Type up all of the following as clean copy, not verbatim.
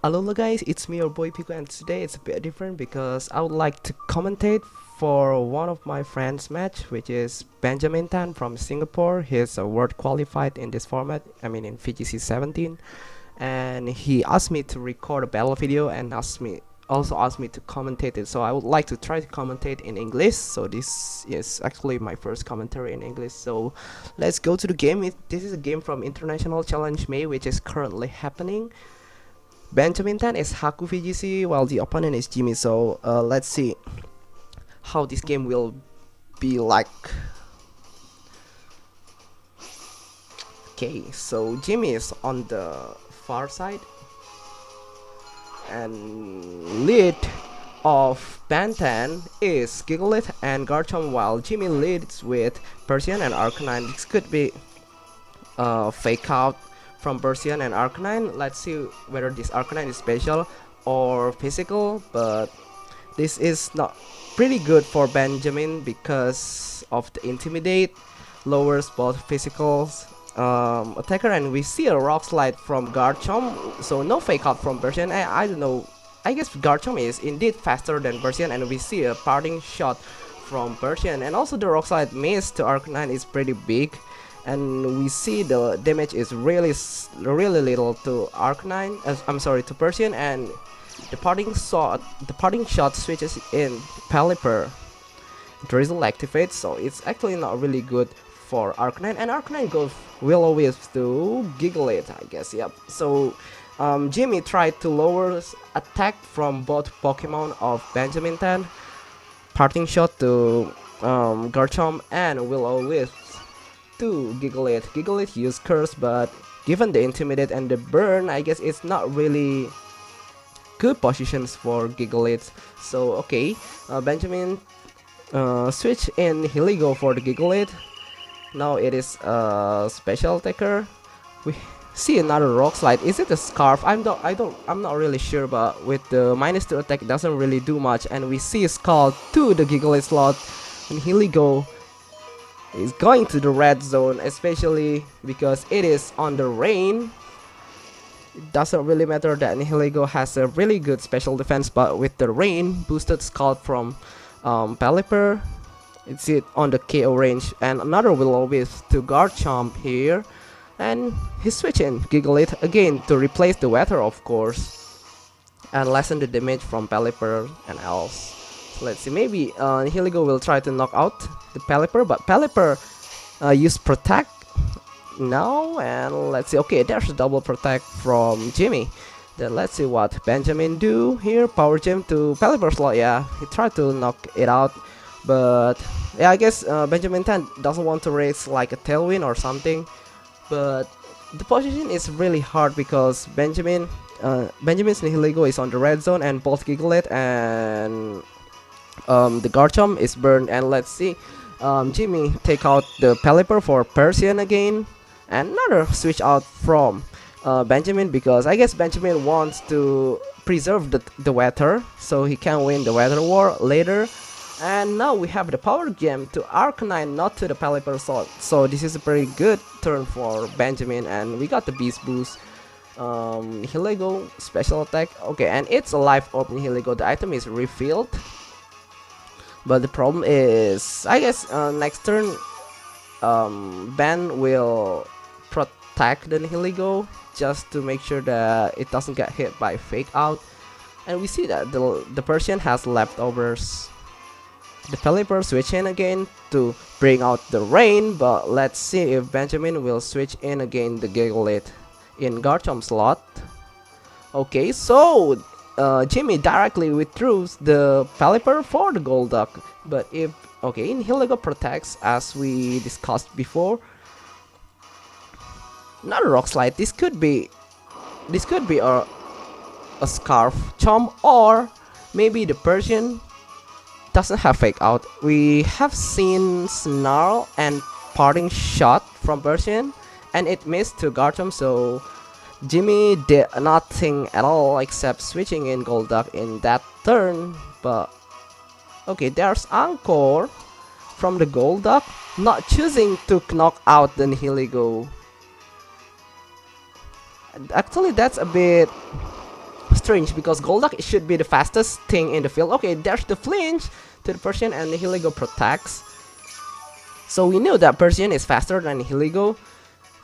Hello guys, it's me your boy Pico, and today it's a bit different because I would like to commentate for one of my friends match, which is Benjamin Tan from Singapore. He's a world qualified in this format, I mean in VGC 17, and he asked me to record a battle video and also asked me to commentate it. So I would like to try to commentate in English. So this is actually my first commentary in English. So let's go to the game. This is a game from International Challenge May, which is currently happening. Benjamin Tan is HakuVGC while the opponent is Jimmy. So let's see how this game will be like. Okay, so Jimmy is on the far side, and lead of Bantan is Gigalit and Garchomp, while Jimmy leads with Persian and Arcanine. This could be fake out from Persian and Arcanine. Let's see whether this Arcanine is special or physical, but this is not pretty good for Benjamin because of the Intimidate, lowers both physical attacker, and we see a Rock Slide from Garchomp, so no fake out from Persian. I don't know, I guess Garchomp is indeed faster than Persian, and we see a parting shot from Persian, and also the Rock Slide miss to Arcanine is pretty big, and we see the damage is really little to Arcanine. I'm sorry, to Persian, and the parting shot switches in Pelipper. Drizzle activates, so it's actually not really good for Arcanine, and Arcanine goes Will-O-Wisp to Gigalith, I guess. Yep. So Jimmy tried to lower attack from both Pokemon of Benjamin Tan. Parting shot to Garchomp and Will-O-Wisp to Gigalith. Gigalith used Curse, but given the Intimidate and the Burn, I guess it's not really good positions for Gigalith. So okay, Benjamin switch in Heligo for the Gigalith. Now it is a special attacker. We see another Rock Slide. Is it a Scarf? I'm not really sure, but with the -2 attack, it doesn't really do much. And we see Scald to the Gigalith slot, and Heligo is going to the red zone, especially because it is on the rain. It doesn't really matter that Nihiligo has a really good special defense, but with the rain boosted Scald from Pelipper, it's it on the KO range, and another Will-O-Wisp to Garchomp here, and he's switching Gigalith again to replace the weather, of course, and lessen the damage from Pelipper and else. So let's see, maybe Nihiligo will try to knock out the Pelipper, but Pelipper use Protect now, and let's see. Okay, there's a double Protect from Jimmy. Then let's see what Benjamin do here. Power Gem to Pelipper slot. Yeah, he tried to knock it out, but yeah, I guess Benjamin Tan doesn't want to raise like a Tailwind or something. But the position is really hard because Benjamin's Nihiligo is on the red zone, and both Gigalith and the Garchomp is burned. And let's see, Jimmy take out the Pelipper for Persian again, and another switch out from Benjamin, because I guess Benjamin wants to preserve the weather so he can win the weather war later. And now we have the Power Gem to Arcanine, not to the Pelipper slot. So this is a pretty good turn for Benjamin, and we got the Beast Boost. Heligo special attack. Okay, and it's a life orb in Heligo. The item is refilled, but the problem is, I guess next turn Ben will protect the Heligo just to make sure that it doesn't get hit by fake out. And we see that the Persian has leftovers. The Pelipper switch in again to bring out the rain, but let's see if Benjamin will switch in again the Gigalith in Garchomp slot. Okay, so Jimmy directly withdraws the Pelipper for the Golduck, but if okay, Heligo protects as we discussed before. Another Rock Slide. This could be a Scarf Chomp, or maybe the Persian doesn't have fake out. We have seen Snarl and parting shot from Persian, and it missed to Garchomp, so Jimmy did nothing at all except switching in Golduck in that turn. But okay, there's Encore from the Golduck, not choosing to knock out the Nihiligo. Actually, that's a bit strange because Golduck should be the fastest thing in the field. Okay, there's the flinch to the Persian and Nihilego protects. So we knew that Persian is faster than Nihilego.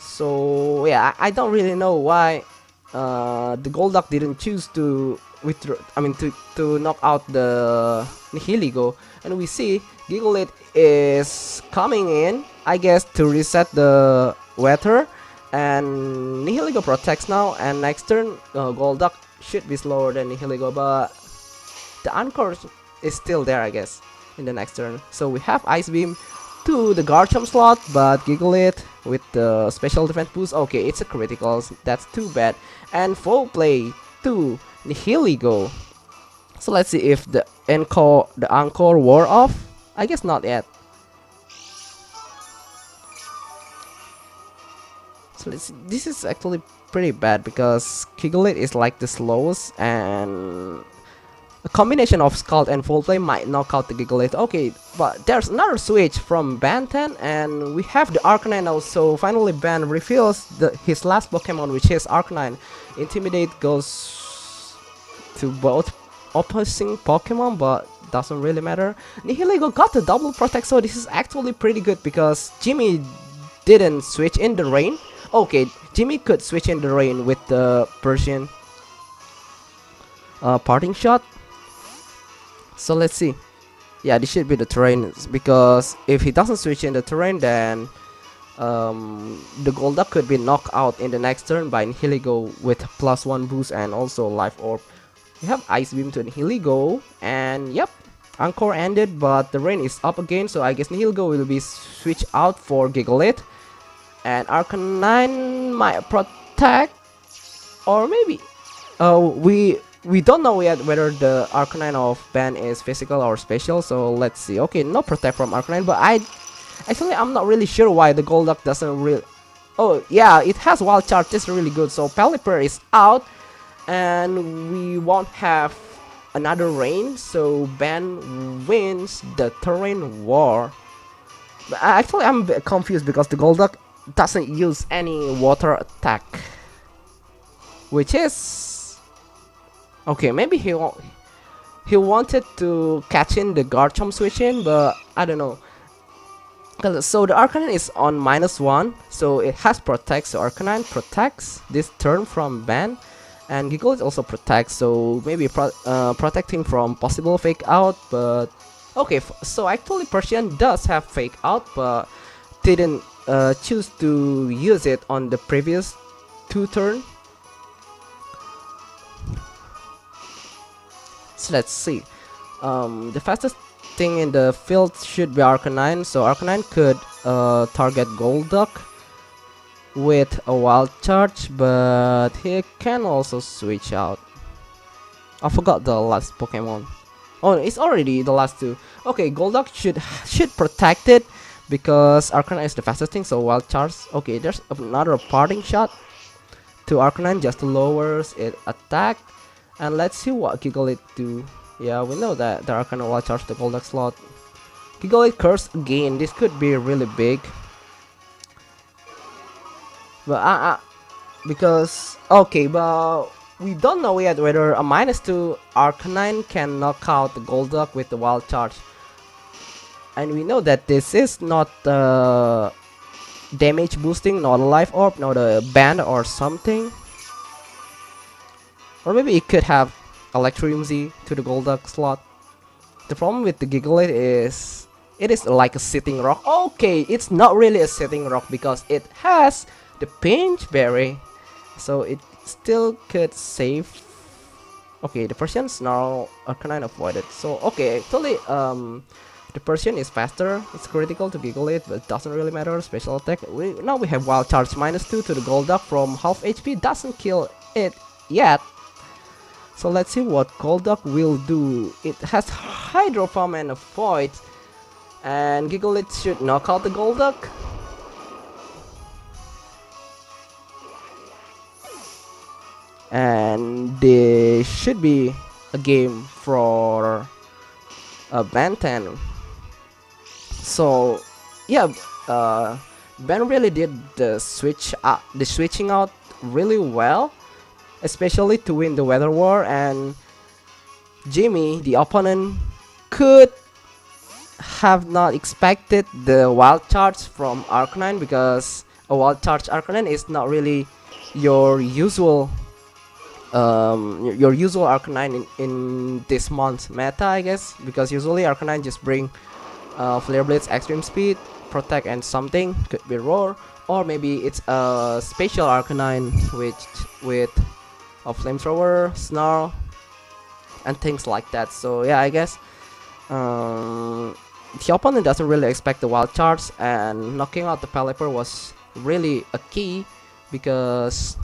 So yeah, I don't really know why the Golduck didn't choose to withdraw. I mean to knock out the Nihilego, and we see Gigalith is coming in, I guess, to reset the weather, and Nihilego protects now. And next turn, Golduck should be slower than Nihilego, but the Encore is still there, I guess, in the next turn. So we have Ice Beam to the Garchomp slot, but Gigalith with the special defense boost. Okay, it's a critical, that's too bad. And full play to Nihilego. So let's see if the Encore wore off. I guess not yet. So this is actually pretty bad because Gigalith is like the slowest, and a combination of Scald and Full Play might knock out the Gigalith. Okay, but there's another switch from Ben 10, and we have the Arcanine now. So finally Ben reveals his last Pokemon, which is Arcanine. Intimidate goes to both opposing Pokemon, but doesn't really matter. Nihilego got the double protect, so this is actually pretty good because Jimmy didn't switch in the rain. Okay, Jimmy could switch in the rain with the Persian parting shot. So let's see. Yeah, this should be the terrain, because if he doesn't switch in the terrain, then the Golduck could be knocked out in the next turn by Nihilego with +1 boost and also Life Orb. We have Ice Beam to Nihilego, and yep, Encore ended, but the rain is up again, so I guess Nihilego will be switched out for Gigalith. And Arcanine might protect, or maybe we don't know yet whether the Arcanine of Ben is physical or special, so let's see. Okay, no protect from Arcanine, but I'm not really sure why the Golduck doesn't really. Oh yeah, it has Wild Charge, it's really good. So Pelipper is out, and we won't have another rain, so Ben wins the terrain war. But actually I'm a bit confused because the Golduck doesn't use any water attack, which is okay. Maybe he wanted to catch in the Garchomp switch in, but I don't know. So the Arcanine is on -1, so it has protect. So Arcanine protects this turn from ban, and Gigalith also protects. So maybe protecting from possible fake out. But okay, so actually Persian does have fake out, but didn't choose to use it on the previous 2 turn. So let's see. The fastest thing in the field should be Arcanine, so Arcanine could target Golduck with a Wild Charge, but he can also switch out. I forgot the last Pokemon. Oh, it's already the last 2. Okay, Golduck should protect it because Arcanine is the fastest thing, so Wild Charge. Okay, there's another parting shot to Arcanine just to lowers its attack. And let's see what Gigalith do. Yeah, we know that the Arcanine Wild Charge the Golduck slot. Gigalith Curse again, this could be really big. But because okay, but we don't know yet whether a -2 Arcanine can knock out the Golduck with the Wild Charge. And we know that this is not damage boosting, not a Life Orb, not a band or something. Or maybe it could have Electrium Z to the Golduck slot. The problem with the Gigalith is it is like a sitting rock. Okay, it's not really a sitting rock because it has the Pinch Berry, so it still could save. Okay, the Persian Snarl Arcanine avoided. So okay, actually the Persian is faster, it's critical to Gigalith, but it doesn't really matter. Special attack. Now we have Wild Charge -2 to the Golduck from half HP, doesn't kill it yet. So let's see what Golduck will do. It has Hydro Pump and a Void, and Gigalith should knock out the Golduck. And this should be a game for Ben 10. So yeah, Ben really did the switching out really well. especially to win the weather war. And Jimmy, the opponent, could have not expected the wild charge from Arcanine, because a wild charge Arcanine is not really your usual your usual Arcanine in this month's meta, I guess, because usually Arcanine just bring Flare Blitz, Extreme Speed, Protect, and something. Could be Roar, or maybe it's a special Arcanine which with a Flamethrower, Snarl, and things like that. So yeah, I guess the opponent doesn't really expect the wild charge, and knocking out the Pelipper was really a key, because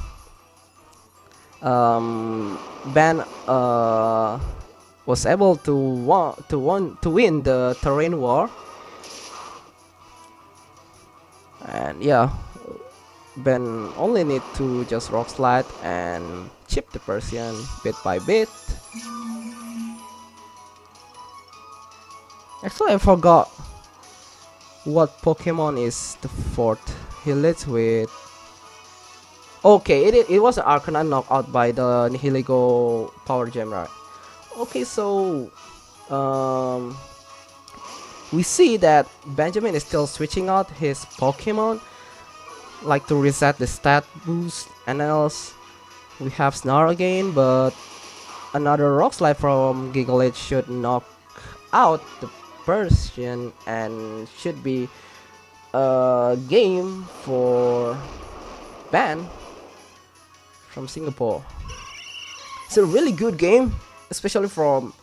Ben was able to win the terrain war. And yeah, Ben only need to just Rock Slide and chip the Persian bit by bit. Actually, I forgot what Pokemon is the fourth. He leads with... Okay, it was an Arcanine knockout by the Nihiligo Power Gem, right? Okay, so we see that Benjamin is still switching out his Pokemon, like to reset the stat boost, and else we have Snarl again, but another Rock Slide from Gigalith should knock out the Persian and should be a game for Ben from Singapore. It's a really good game, especially from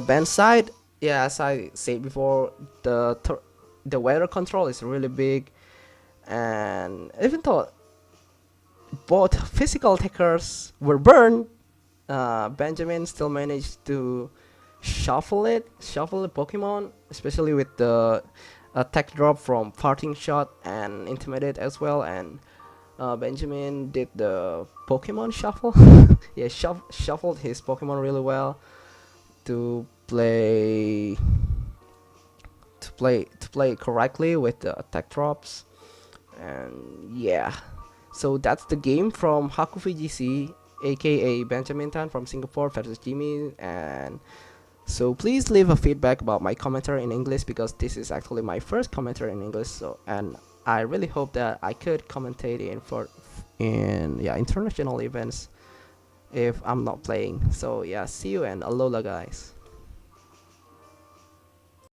Ben's side. Yeah, as I said before, the weather control is really big, and even though both physical attackers were burned, Benjamin still managed to shuffle the Pokemon, especially with the attack drop from Parting Shot and Intimidate as well. And Benjamin did the Pokemon shuffle. Yeah, shuffled his Pokemon really well to play correctly with the attack drops. And yeah, so that's the game from HakuVGC, aka Benjamin Tan from Singapore versus Jimmy. And so please leave a feedback about my commentary in English, because this is actually my first commentary in English. So, and I really hope that I could commentate in international events if I'm not playing. So yeah, see you, and alola guys.